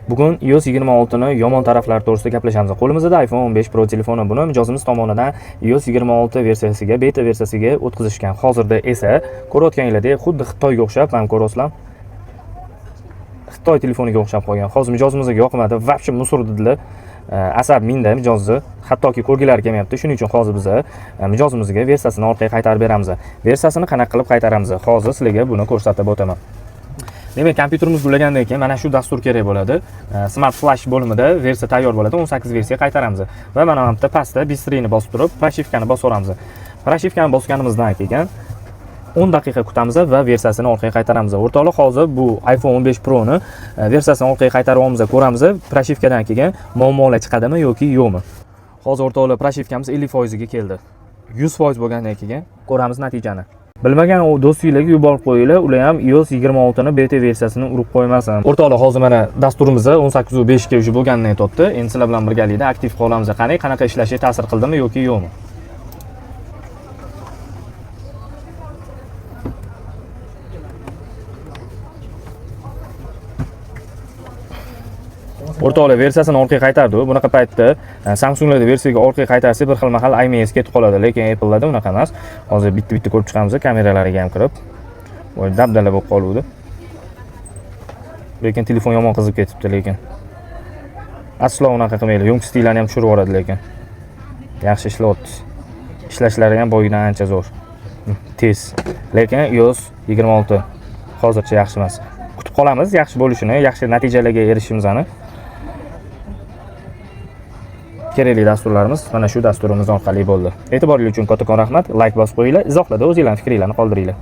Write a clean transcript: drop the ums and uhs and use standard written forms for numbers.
Bugun iOS 26 ni yomon taraflari to'g'risida gaplashamiz. Qo'limizda iPhone 15 Pro telefoni. Buni mijozimiz tomonidan iOS 26 versiyasiga, beta versiyasiga o'tkazishgan. Hozirda esa ko'rayotganingizdek, xuddi Xitoyga o'xshab, mana ko'rasizlar. Xitoy telefoniga o'xshab qolgan. Hozir mijozimizga yoqmadi, vobshe musor dedilar. Asab minda mijozni, hattoki ko'rgilari kelmayapti. Shuning uchun hozir biz mijozimizga versiyasini orqaga qaytarib beramiz. Versiyasini qanaqa qilib qaytaramiz? Hozir sizlarga buni ko'rsatib o'taman. Demak, kompyuterimiz bulagandan keyin mana shu dastur kerak bo'ladi. Smart Flash bo'limida versiya tayyor bo'ladi. 18 versiya qaytaramiz va mana bu yerda pastda bistreni bosib turib, proshivkani bosib o'ramiz. Proshivkani bosganimizdan keyin 10 daqiqa kutamiz va versiyasini orqaga qaytaramiz. O'rtoqlar, hozir bu iPhone 15 Pro ni versiyasini orqaga qaytaryapmiz, ko'ramiz. Proshivkadan keyin muammolar chiqadimi yoki yo'qmi? Hozir o'rtoqlar, proshivkamiz 50% ga keldi. 100% bo'lgandan keyin ko'ramiz natijani. Bilmagan do'stinglarga yuborib qo'yinglar, ular ham iOS 26 ni beta versiyasini urib qo'ymasin. O'rtoqlar, hozir mana dasturimiz 18.5 ga уже bo'lganini aytibdi. Endi sizlar bilan birgalikda aktiv qolamiz. Qanaqa ishlashi ta'sir qildimi yoki yo'qmi? O'rtoqlar, versiyasini orqaga qaytardi. Bunaqa paytda Samsunglarda versiyaga orqaga qaytarsa bir xil mahal IMS ketib qoladi, lekin Apple'larda unaqa emas. Hozir bitta ko'rib chiqamiz, kameralariga ham kirib. Voy, dabdala bo'lib qoluvdi. Lekin telefon yomon qizib ketibdi, lekin aslo unaqa qilmaydi. Yo'ngstiylarni ham tushirib yuboradi, lekin yaxshi ishlayapti. Ishlashlari ham boyidan ancha zo'r. Tez. Lekin iOS 26 hozircha yaxshi emas. Kutib qolamiz yaxshi bo'lishini, yaxshi natijalarga erishishimizni. Kerakli dasturlarimiz mana shu dasturimiz orqali bo'ldi. E'tiboringiz uchun kattakon rahmat. Like bosib qo'yinglar, izohlarda o'zingizlarning fikringizni qoldiringlar.